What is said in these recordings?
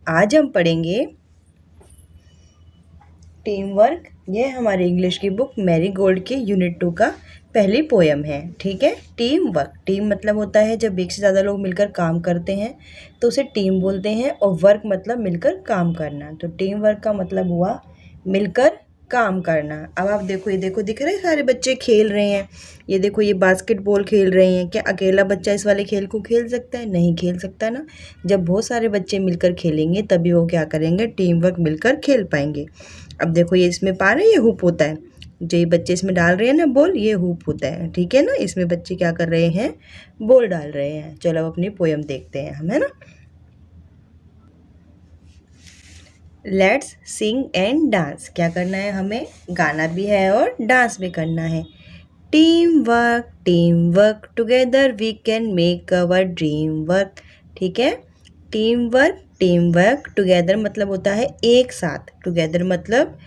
आज हम पढ़ेंगे टीम वर्क। ये हमारी इंग्लिश की बुक मैरी गोल्ड के यूनिट 2 का पहली पोयम है। ठीक है, टीम वर्क। टीम मतलब होता है जब एक से ज़्यादा लोग मिलकर काम करते हैं तो उसे टीम बोलते हैं, और वर्क मतलब मिलकर काम करना। तो टीम वर्क का मतलब हुआ मिलकर काम करना। अब आप देखो, ये देखो दिख रहे हैं सारे बच्चे खेल रहे हैं। ये देखो ये बास्केटबॉल खेल रहे हैं। क्या अकेला बच्चा इस वाले खेल को खेल सकता है? नहीं खेल सकता ना। जब बहुत सारे बच्चे मिलकर खेलेंगे तभी वो क्या करेंगे, टीम वर्क मिलकर खेल पाएंगे। अब देखो ये इसमें पा रहे हैं, ये हुप होता है। जो ये बच्चे इसमें डाल रहे हैं ना बॉल, ये हुप होता है। ठीक है ना, इसमें बच्चे क्या कर रहे हैं, बॉल डाल रहे हैं। चलो अब अपनी पोयम देखते हैं हम, है ना। Let's sing and dance. क्या करना है हमें, गाना भी है और डांस भी करना है। Team work together we can make our dream work. ठीक है, टीम वर्क टुगेदर मतलब होता है एक साथ। टुगेदर मतलब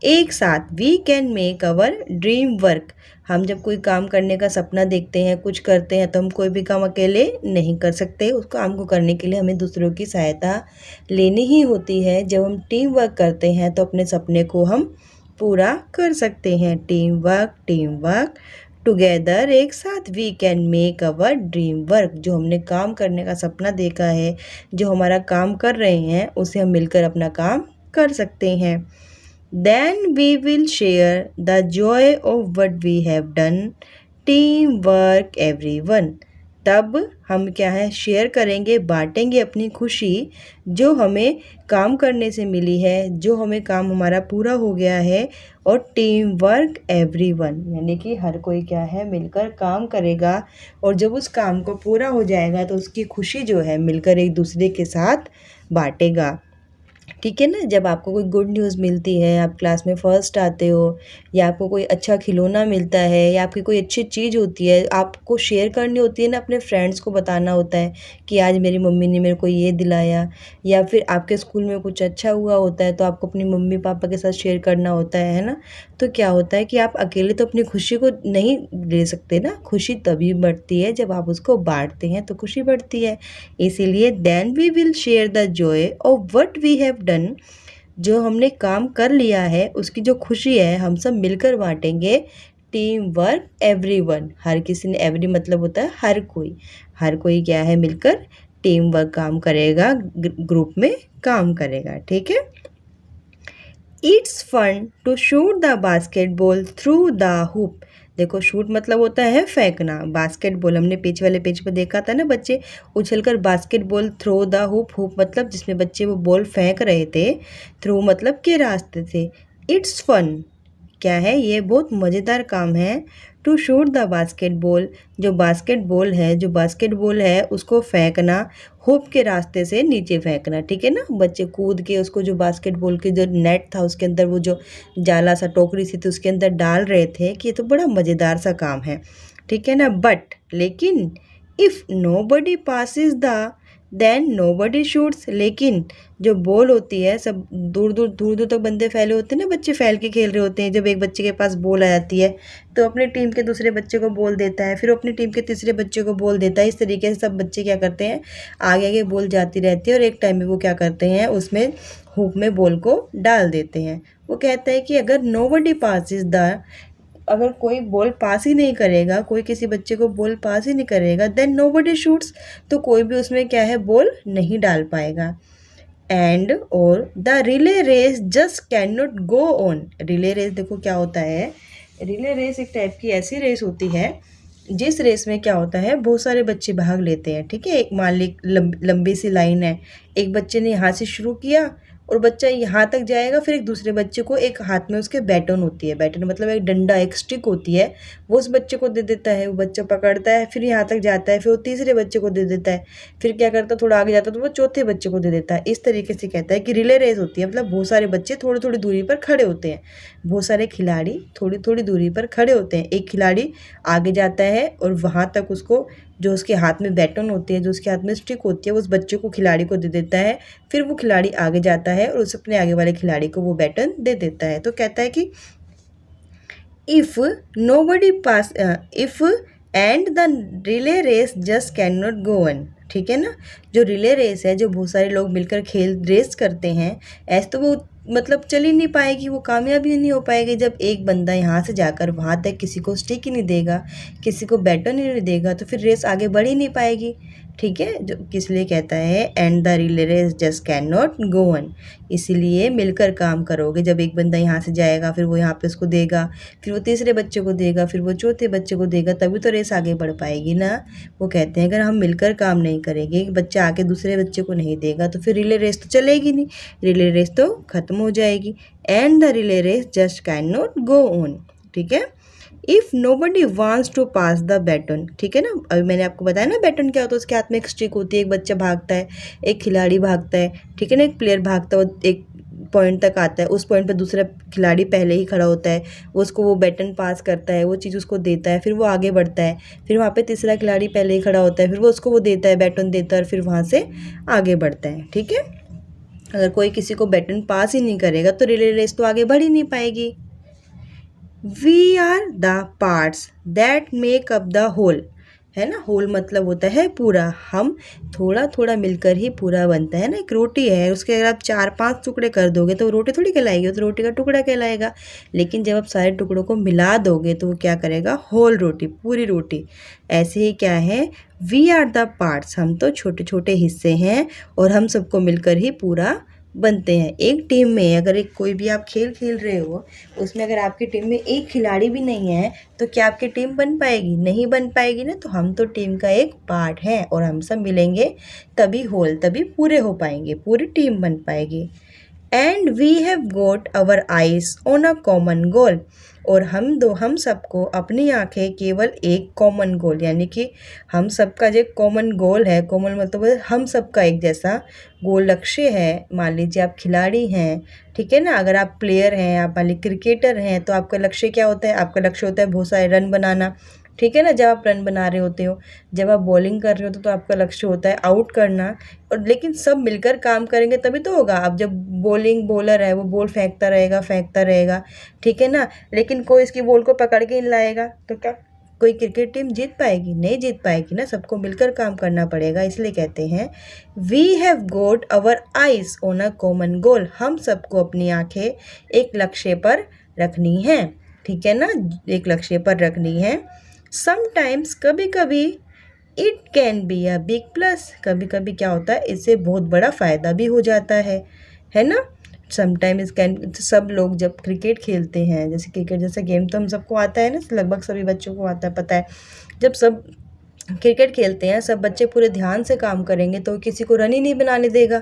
एक साथ। We can make our dream work. हम जब कोई काम करने का सपना देखते हैं, कुछ करते हैं, तो हम कोई भी काम अकेले नहीं कर सकते। उस काम को करने के लिए हमें दूसरों की सहायता लेनी ही होती है। जब हम टीम वर्क करते हैं तो अपने सपने को हम पूरा कर सकते हैं। टीम वर्क टुगेदर, एक साथ। We can make our dream work. जो हमने काम करने का सपना देखा है, जो हमारा काम कर रहे हैं, उसे हम मिलकर अपना काम कर सकते हैं। Then we will share the joy of what we have done. Team work everyone. तब हम क्या है, शेयर करेंगे, बांटेंगे अपनी खुशी जो हमें काम करने से मिली है, जो हमें काम हमारा पूरा हो गया है। और टीम वर्क एवरीवन यानी कि हर कोई क्या है, मिलकर काम करेगा, और जब उस काम को पूरा हो जाएगा तो उसकी खुशी जो है मिलकर एक दूसरे के साथ बांटेगा। ठीक है ना। जब आपको कोई गुड न्यूज़ मिलती है, आप क्लास में फर्स्ट आते हो, या आपको कोई अच्छा खिलौना मिलता है, या आपकी कोई अच्छी चीज़ होती है, आपको शेयर करनी होती है ना, अपने फ्रेंड्स को बताना होता है कि आज मेरी मम्मी ने मेरे को ये दिलाया। या फिर आपके स्कूल में कुछ अच्छा हुआ होता है तो आपको अपनी मम्मी पापा के साथ शेयर करना होता है ना। तो क्या होता है कि आप अकेले तो अपनी खुशी को नहीं ले सकते ना। खुशी तभी बढ़ती है जब आप उसको बांटते हैं, तो खुशी बढ़ती है। इसीलिए then we will share the joy of what we have done. जो हमने काम कर लिया है उसकी जो खुशी है हम सब मिलकर बांटेंगे। टीम वर्क एवरीवन, हर किसी ने, एवरी मतलब होता है हर कोई। हर कोई क्या है, मिलकर टीम वर्क काम करेगा, ग्रुप में काम करेगा। ठीक है। It's fun to shoot the basketball through the hoop. देखो शूट मतलब होता है फेंकना। बास्केटबॉल हमने पीछे वाले पेज पर देखा था ना, बच्चे उछलकर basketball throw the hoop. Hoop मतलब जिसमें बच्चे वो बॉल फेंक रहे थे, थ्रू मतलब के रास्ते से। इट्स फन क्या है, ये बहुत मज़ेदार काम है। टू शूट द बास्केटबॉल, जो बास्केटबॉल है उसको फेंकना, हुप के रास्ते से नीचे फेंकना। ठीक है ना, बच्चे कूद के उसको, जो बास्केटबॉल के जो नेट था उसके अंदर, वो जो जाला सा टोकरी सी थी उसके अंदर डाल रहे थे, कि ये तो बड़ा मज़ेदार सा काम है। ठीक है ना। बट लेकिन if nobody passes the then nobody shoots. लेकिन जो बॉल होती है, सब दूर दूर तक बंदे फैले होते हैं ना, बच्चे फैल के खेल रहे होते हैं। जब एक बच्चे के पास बॉल आ जाती है तो अपनी टीम के दूसरे बच्चे को बॉल देता है, फिर अपनी टीम के तीसरे बच्चे को बॉल देता है। इस तरीके से सब बच्चे क्या करते हैं, आगे आगे बॉल जाती रहती है, और एक टाइम में वो क्या करते हैं, उसमें हुप में बॉल को डाल देते हैं। वो कहता है कि अगर नो बडी पासिस द, अगर कोई बॉल पास ही नहीं करेगा, कोई किसी बच्चे को बॉल पास ही नहीं करेगा, देन नो बडी शूट्स, तो कोई भी उसमें क्या है, बॉल नहीं डाल पाएगा। एंड और the relay race just can not go on. Relay race देखो क्या होता है, रिले रेस एक टाइप की ऐसी रेस होती है जिस रेस में क्या होता है, बहुत सारे बच्चे भाग लेते हैं। ठीक है, एक मान ली लंबी सी लाइन है, एक बच्चे ने यहाँ से शुरू किया और बच्चा यहाँ तक जाएगा, फिर एक दूसरे बच्चे को, एक हाथ में उसके बैटन होती है, बैटन मतलब एक डंडा, एक स्टिक होती है, वो उस बच्चे को दे देता है। वो बच्चा पकड़ता है, फिर यहाँ तक जाता है, फिर वो तीसरे बच्चे को दे देता है, फिर क्या करता है, थोड़ा आगे जाता है तो वो चौथे बच्चे को दे देता है। इस तरीके से कहता है कि रिले रेस होती है, मतलब बहुत सारे बच्चे थोड़ी थोड़ी दूरी पर खड़े होते हैं, बहुत सारे खिलाड़ी थोड़ी थोड़ी दूरी पर खड़े होते हैं। एक खिलाड़ी आगे जाता है और वहाँ तक उसको, जो उसके हाथ में बैटन होती है, जो उसके हाथ में स्टिक होती है, वो उस बच्चे को, खिलाड़ी को दे देता है। फिर वो खिलाड़ी आगे जाता है और उस अपने आगे वाले खिलाड़ी को वो बैटन दे देता है। तो कहता है कि if nobody pass if and the relay race just can not go on. ठीक है ना। जो रिले रेस है, जो बहुत सारे लोग मिलकर खेल रेस करते हैं, ऐसे तो वो मतलब चल ही नहीं पाएगी, वो कामयाबी ही नहीं हो पाएगी। जब एक बंदा यहाँ से जाकर वहाँ तक किसी को स्टिक ही नहीं देगा, किसी को बैटन ही नहीं देगा, तो फिर रेस आगे बढ़ ही नहीं पाएगी। ठीक है, जो किस लिए कहता है and the relay race just can not go on. इसीलिए मिलकर काम करोगे। जब एक बंदा यहाँ से जाएगा, फिर वो यहाँ पे उसको देगा, फिर वो तीसरे बच्चे को देगा, फिर वो चौथे बच्चे को देगा, तभी तो रेस आगे बढ़ पाएगी ना। वो कहते हैं अगर हम मिलकर काम नहीं करेंगे, एक बच्चा आके दूसरे बच्चे को नहीं देगा, तो फिर रिले रेस तो चलेगी नहीं, रिले रेस तो खत्म हो जाएगी। And the relay race just can not go on. ठीक है, if nobody wants to pass the baton, ठीक है ना। अभी मैंने आपको बताया ना बैटन क्या होता है, उसके हाथ में एक स्टिक होती है, एक बच्चा भागता है, एक खिलाड़ी भागता है, ठीक है ना, एक प्लेयर भागता है, एक पॉइंट तक आता है, उस पॉइंट पर दूसरा खिलाड़ी पहले ही खड़ा होता है, वो उसको वो बैटन पास करता है, वो चीज़ उसको देता है, फिर वो आगे बढ़ता है, फिर वहाँ पे तीसरा खिलाड़ी पहले ही खड़ा होता है, फिर वो उसको वो देता है, बैटन देता है, और फिर वहाँ से आगे बढ़ता है। ठीक है, अगर कोई किसी को बैटन पास ही नहीं करेगा तो रिले रेस तो आगे बढ़ ही नहीं पाएगी। We are the parts that make up the whole, है ना। होल मतलब होता है पूरा, हम थोड़ा थोड़ा मिलकर ही पूरा बनता है ना। एक रोटी है, उसके अगर आप 4-5 टुकड़े कर दोगे तो रोटी थोड़ी कहलाएगी, तो रोटी का टुकड़ा कहलाएगा। लेकिन जब आप सारे टुकड़ों को मिला दोगे तो वो क्या करेगा, होल रोटी, पूरी रोटी। ऐसे ही क्या है, वी आर द पार्ट्स, हम तो छोटे छोटे हिस्से हैं और हम सबको मिलकर ही पूरा बनते हैं। एक टीम में अगर एक कोई भी आप खेल खेल रहे हो, उसमें अगर आपकी टीम में एक खिलाड़ी भी नहीं है तो क्या आपकी टीम बन पाएगी, नहीं बन पाएगी ना। तो हम तो टीम का एक पार्ट हैं और हम सब मिलेंगे तभी होल, तभी पूरे हो पाएंगे, पूरी टीम बन पाएगी। And we have got our eyes on a common goal, और हम सबको अपनी आंखें केवल एक कॉमन गोल, यानी कि हम सबका जो कॉमन गोल है, कॉमन मतलब हम सबका एक जैसा गोल लक्ष्य है। मान लीजिए आप खिलाड़ी हैं, ठीक है ना, अगर आप प्लेयर हैं, आप मान लीजिए क्रिकेटर हैं, तो आपका लक्ष्य क्या होता है, आपका लक्ष्य होता है बहुत सारे रन बनाना। ठीक है ना, जब आप रन बना रहे होते हो, जब आप बॉलिंग कर रहे होते हो तो आपका लक्ष्य होता है आउट करना। और लेकिन सब मिलकर काम करेंगे तभी तो होगा। अब जब बॉलर है वो बॉल फेंकता रहेगा, ठीक है ना, लेकिन कोई इसकी बॉल को पकड़ के नहीं लाएगा तो क्या कोई क्रिकेट टीम जीत पाएगी, नहीं जीत पाएगी ना। सबको मिलकर काम करना पड़ेगा। इसलिए कहते हैं we have got our eyes on a common goal, हम सबको अपनी आंखें एक लक्ष्य पर रखनी है, ठीक है ना, एक लक्ष्य पर रखनी है। समटाइम्स, कभी कभी, it can be a big plus, कभी कभी क्या होता है, इससे बहुत बड़ा फ़ायदा भी हो जाता है ना। समटाइम्स कैन, सब लोग जब क्रिकेट खेलते हैं, जैसे क्रिकेट जैसा गेम तो हम सबको आता है ना, लगभग सभी बच्चों को आता है, पता है। जब सब क्रिकेट खेलते हैं, सब बच्चे पूरे ध्यान से काम करेंगे तो किसी को रन ही नहीं बनाने देगा,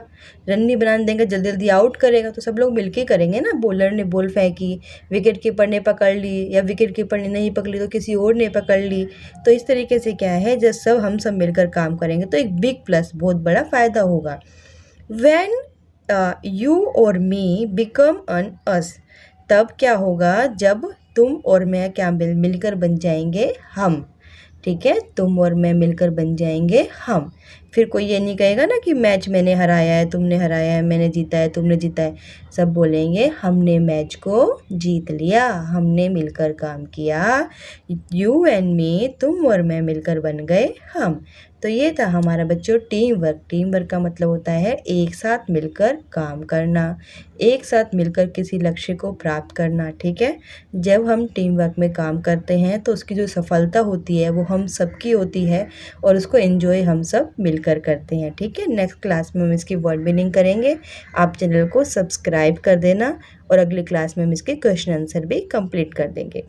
रन नहीं बनाने देंगे, जल्दी जल्दी आउट करेगा। तो सब लोग मिलके करेंगे ना। बॉलर ने बॉल फेंकी, विकेट कीपर ने पकड़ ली, या विकेट कीपर ने नहीं पकड़ी तो किसी और ने पकड़ ली। तो इस तरीके से क्या है, जब हम सब मिलकर काम करेंगे तो एक बिग प्लस, बहुत बड़ा फ़ायदा होगा। व्हेन यू और मी बिकम अन अस, तब क्या होगा, जब तुम और मैं क्या मिलकर बन जाएंगे हम, ठीक है, तुम और मैं मिलकर बन जाएंगे हम। फिर कोई ये नहीं कहेगा ना कि मैच मैंने हराया है, तुमने हराया है, मैंने जीता है, तुमने जीता है। सब बोलेंगे हमने मैच को जीत लिया, हमने मिलकर काम किया, यू एंड मी, तुम और मैं मिलकर बन गए हम। तो ये था हमारा बच्चों टीम वर्क। टीम वर्क का मतलब होता है एक साथ मिलकर काम करना, एक साथ मिलकर किसी लक्ष्य को प्राप्त करना, ठीक है। जब हम टीम वर्क में काम करते हैं तो उसकी जो सफलता होती है वो हम सबकी होती है और उसको एंजॉय हम सब मिलकर करते हैं, ठीक है। नेक्स्ट क्लास में हम इसकी वर्ड मीनिंग करेंगे। आप चैनल को सब्सक्राइब कर देना और अगली क्लास में हम इसके क्वेश्चन आंसर भी कंप्लीट कर देंगे।